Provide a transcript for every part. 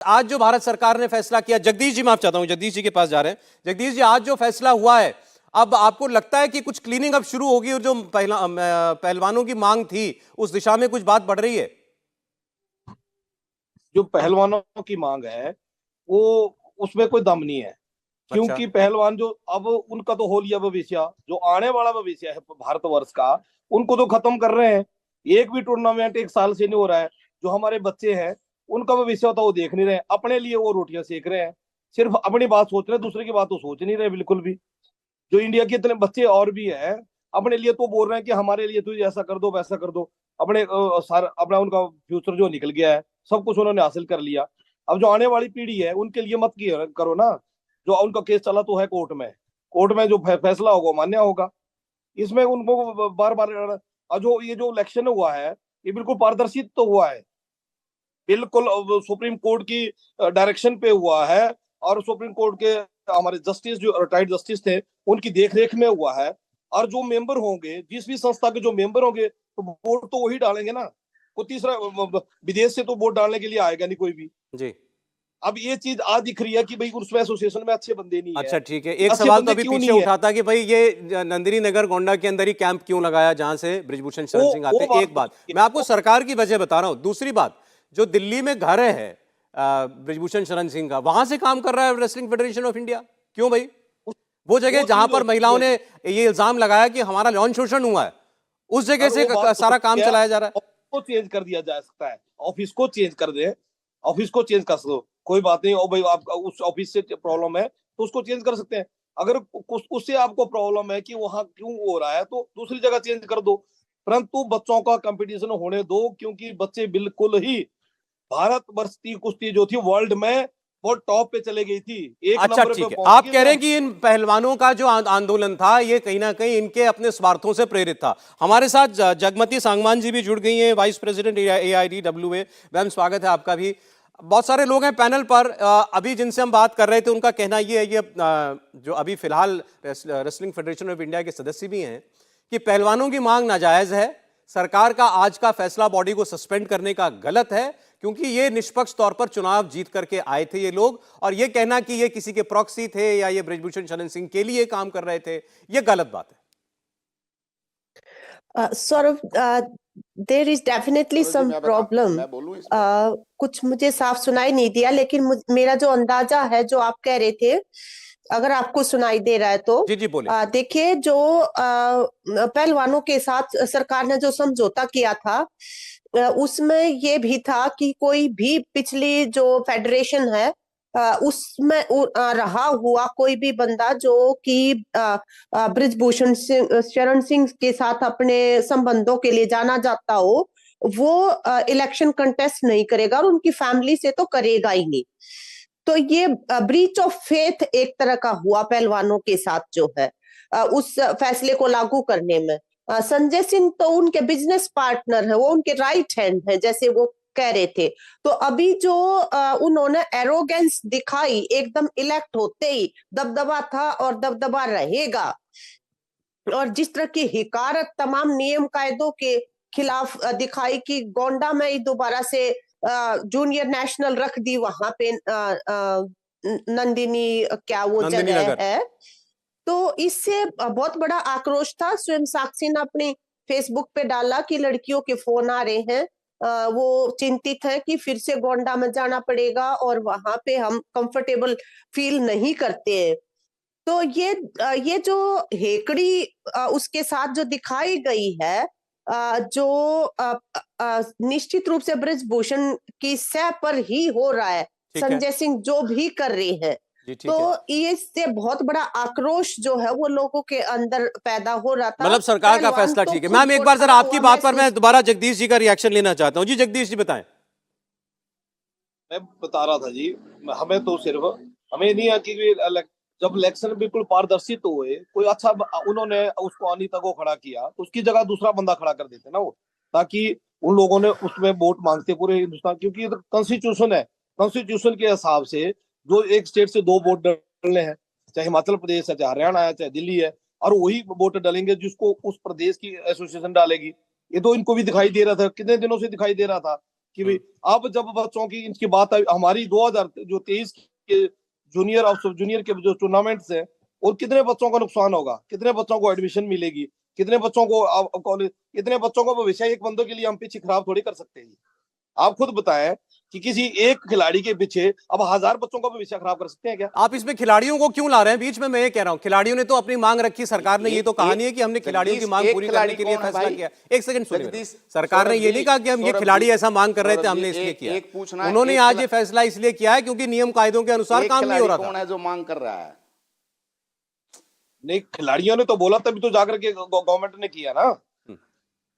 आज जो भारत सरकार ने फैसला किया, जगदीश जी माफ चाहता हूं, जगदीश जी के पास जा रहे हैं। जगदीश जी, आज जो फैसला हुआ है, अब आपको लगता है कि कुछ क्लीनिंग अब शुरू होगी और जो पहलवानों की मांग थी उस दिशा में कुछ बात बढ़ रही है? जो पहलवानों की मांग है वो उसमें कोई दम नहीं है। अच्छा। क्योंकि पहलवान जो अब उनका तो हो लिया भविष्य, जो आने वाला भविष्य है भारतवर्ष का, उनको तो खत्म कर रहे हैं। एक भी टूर्नामेंट एक साल से नहीं हो रहा है। जो हमारे बच्चे हैं उनका भविष्य होता वो देख नहीं रहे, अपने लिए वो रोटियां सेक रहे हैं। सिर्फ अपनी बात सोच रहे हैं, दूसरे की बात तो सोच नहीं रहे बिल्कुल भी। जो इंडिया के इतने बच्चे और भी है, अपने लिए तो बोल रहे हैं कि हमारे लिए तो ऐसा कर दो वैसा कर दो। अपने सारा अपना उनका फ्यूचर जो निकल गया है, सब कुछ उन्होंने हासिल कर लिया। अब जो आने वाली पीढ़ी है उनके लिए मत करो ना। जो उनका केस चला तो है कोर्ट में, कोर्ट में जो फैसला होगा मान्य होगा। इसमें उनको बार बार जो ये जो इलेक्शन हुआ है ये बिल्कुल पारदर्शी तो हुआ है, बिल्कुल सुप्रीम कोर्ट की डायरेक्शन पे हुआ है। और सुप्रीम कोर्ट के हमारे जस्टिस जो रिटायर्ड जस्टिस थे उनकी देखरेख में हुआ है। और जो मेंबर होंगे, जिस भी संस्था के जो मेंबर होंगे, तो वोट तो वही डालेंगे ना। कोई तीसरा विदेश से तो वोट डालने के लिए आएगा नहीं कोई भी। जी। अब ये चीज आज दिख रही है कि भाई उसमें एसोसिएशन में अच्छे बंदे नहीं है। अच्छा, ठीक है। एक अच्छे सवाल तो बंदे अभी क्यों पीछे नहीं है? उठा था कि भाई ये नंदिनी नगर गोंडा के अंदर ही कैंप क्यों लगाया जहां से बृजभूषण शरण सिंह आते वो हैं? बात एक बात तो मैं आपको सरकार की वजह बता रहा हूं। दूसरी बात, जो दिल्ली में घर है बृजभूषण शरण सिंह का, वहां से काम कर रहा है रेसलिंग फेडरेशन ऑफ इंडिया। क्यों भाई? वो जगह वो जहां चीज पर होती महिलाओं है। ने ये इल्जाम लगाया कि हमारा यौन शोषण हुआ है, उस जगह सर से वो बात तो सारा काम होती है। चलाया जा रहा है। ऑफिस को चेंज कर दिया जा सकता है, ऑफिस को चेंज कर दे, ऑफिस को चेंज कर सको, कोई बात नहीं। और भाई आपका उस ऑफिस से प्रॉब्लम है तो उसको चेंज कर सकते हैं। अगर उससे आपको प्रॉब्लम है कि वहां क्यों हो रहा है तो दूसरी जगह चेंज कर दो। परंतु बच्चों का कंपटीशन होने दो, क्योंकि बच्चे बिल्कुल ही भारत वर्ष की कुश्ती जो थी वर्ल्ड में वो टॉप पे चले गई थी, एक अच्छा, नंबर पे ठीक है। पहुंच आप गई। कह रहे हैं कि इन पहलवानों का जो आंदोलन था ये कहीं ना कहीं इनके अपने स्वार्थों से प्रेरित था। हमारे साथ जगमती सांगवान जी भी जुड़ गई हैं, वाइस प्रेसिडेंट AIDWA। मैम, स्वागत है आपका भी। बहुत सारे लोग हैं पैनल पर। अभी जिनसे हम बात कर रहे थे उनका कहना ये है, ये जो अभी फिलहाल रेसलिंग फेडरेशन ऑफ इंडिया के सदस्य भी हैं, कि पहलवानों की मांग नाजायज है। सरकार का आज का फैसला बॉडी को सस्पेंड करने का गलत है, क्योंकि ये निष्पक्ष तौर पर चुनाव जीत करके आए थे ये लोग, और ये कहना कि ये किसी के प्रॉक्सी थे या ये बृजभूषण शरण सिंह के लिए काम कर रहे थे, ये गलत बात है। Saurav, there is definitely Saroj ji, some problem. मैं बोलूं इस पर? कुछ मुझे साफ सुनाई नहीं दिया, लेकिन मेरा जो अंदाजा है जो आप कह रहे थे, अगर आपको सुनाई दे रहा है तो जी जी बोलिए। देखिए, जो पहलवानों के साथ सरकार ने जो समझौता किया था, उसमें ये भी था कि कोई भी पिछली जो फेडरेशन है उसमें रहा हुआ कोई भी बंदा जो कि बृजभूषण शरण सिंह के साथ अपने संबंधों के लिए जाना जाता हो, वो इलेक्शन कंटेस्ट नहीं करेगा और उनकी फैमिली से तो करेगा ही नहीं। तो ये ब्रीच ऑफ फेथ एक तरह का हुआ पहलवानों के साथ जो है उस फैसले को लागू करने में। संजय सिंह तो उनके बिजनेस पार्टनर है, वो उनके राइट हैंड है जैसे वो कह रहे थे। तो अभी जो उन्होंने एरोगेंस दिखाई एकदम इलेक्ट होते ही, दबदबा था और दबदबा रहेगा, और जिस तरह की हिकारत तमाम नियम कायदों के खिलाफ दिखाई कि गोंडा में ही दोबारा से जूनियर नेशनल रख दी, वहां पे नंदिनी क्या वो नंदिनी जगह नगर। है। तो इससे बहुत बड़ा आक्रोश था। स्वयं साक्षी ने अपनी फेसबुक पे डाला कि लड़कियों के फोन आ रहे हैं, वो चिंतित है कि फिर से गोंडा में जाना पड़ेगा और वहां पे हम कंफर्टेबल फील नहीं करते हैं। तो ये जो हेकड़ी उसके साथ जो दिखाई गई है, जो निश्चित रूप से बृजभूषण की सह पर ही हो रहा है, ठीक है संजय सिंह जो भी कर रहे हैं, जी, ठीक तो है। इससे बहुत बड़ा आक्रोश जो है वो लोगों के अंदर पैदा हो रहा था। मतलब सरकार का पहलवान फैसला तो ठीक है। खुद मैम, एक को बार जरा ठगा आपकी हुआ बात पर मैं महसूस। दोबारा जगदीश जी का रिएक्शन लेना चाहता हूं। जी जगदीश जी बताएं। मैं बता रहा था जी, हमें तो सिर्फ हमें नहीं है कि जब इलेक्शन बिल्कुल पारदर्शी तो हुए, कोई अच्छा उन्होंने उसको अनीता को खड़ा किया तो उसकी जगह दूसरा बंदा खड़ा कर देते ना वो, ताकि उन लोगों ने उसमें वोट मांगते पूरे हिंदुस्तान, क्योंकि कॉन्स्टिट्यूशन है। कॉन्स्टिट्यूशन के हिसाब से जो एक स्टेट से दो वोट डालने हैं, चाहे हिमाचल प्रदेश है, चाहे हरियाणा है, चाहे दिल्ली है, और वही वोट डालेंगे जिसको उस प्रदेश की एसोसिएशन डालेगी। ये तो इनको भी दिखाई दे रहा था, कितने दिनों से दिखाई दे रहा था। कि भाई अब जब बच्चों की इनकी बात आई, हमारी 2023 के जूनियर और सब जूनियर के जो टूर्नामेंट्स हैं, और कितने बच्चों का नुकसान होगा, कितने बच्चों को एडमिशन मिलेगी, कितने बच्चों को कॉलेज, कितने बच्चों को भविष्य, एक बंदों के लिए हम पीछे खराब थोड़ी कर सकते हैं। आप खुद बताएं कि किसी एक खिलाड़ी के पीछे अब 1000 बच्चों का भविष्य खराब कर सकते हैं क्या? आप इसमें खिलाड़ियों को क्यों ला रहे हैं बीच में? मैं ये कह रहा हूं, खिलाड़ियों ने तो अपनी मांग रखी, सरकार ने ये तो कहा नहीं है कि हमने खिलाड़ियों की मांग पूरी करने के लिए फैसला किया। एक सेकंड सुनिए, सरकार ने ये नहीं कहा कि हम ये खिलाड़ी ऐसा मांग कर रहे थे हमने इसलिए किया। उन्होंने आज ये फैसला इसलिए किया है क्योंकि नियम कायदों के अनुसार काम नहीं हो रहा था। कौन है जो मांग कर रहा है? नहीं, खिलाड़ियों ने तो बोला, तभी तो जाकर के गवर्नमेंट ने किया ना।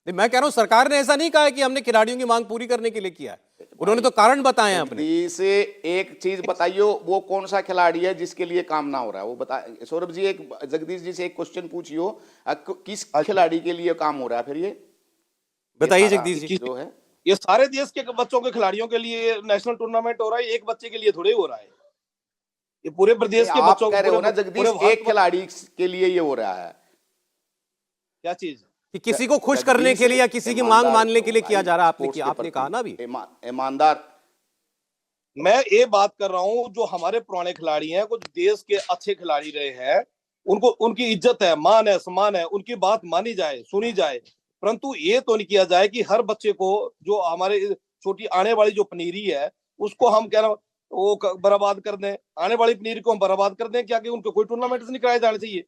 नहीं, मैं कह रहा हूं सरकार ने ऐसा नहीं कहा है कि हमने खिलाड़ियों की मांग पूरी करने के लिए किया है। उन्होंने तो कारण बताए हैं अपने। से एक चीज बताइए, वो कौन सा खिलाड़ी है जिसके लिए काम ना हो रहा है, वो बता। सौरभ जी, एक जगदीश जी से एक क्वेश्चन पूछियो, किस खिलाड़ी के लिए काम हो रहा है? फिर ये बताइए जगदीश जी। जो है ये सारे देश के बच्चों के खिलाड़ियों के लिए नेशनल टूर्नामेंट हो रहा है, एक बच्चे के लिए थोड़े हो रहा है, ये पूरे प्रदेश के आप बच्चों कह रहे हो ना पूरे जगदीश, भारत एक खिलाड़ी के लिए ये हो रहा है। क्या चीज? कि किसी को खुश करने के लिए या किसी की मांग मानने के लिए किया जा रहा है। आपने कहा ना अभी ईमानदार। मैं ये बात कर रहा हूं, जो हमारे पुराने खिलाड़ी हैं, कुछ देश के अच्छे खिलाड़ी रहे हैं, उनको उनकी इज्जत है, मान है, सम्मान है, उनकी बात मानी जाए, सुनी जाए। परंतु ये तो नहीं किया जाए कि हर बच्चे को, जो हमारे छोटी आने वाली जो पनीरी है, उसको हम कह रहे वो बर्बाद कर दें, आने वाली पनीरी को हम बर्बाद कर दें क्या? कि उनको कोई टूर्नामेंट नहीं कराए जाने चाहिए।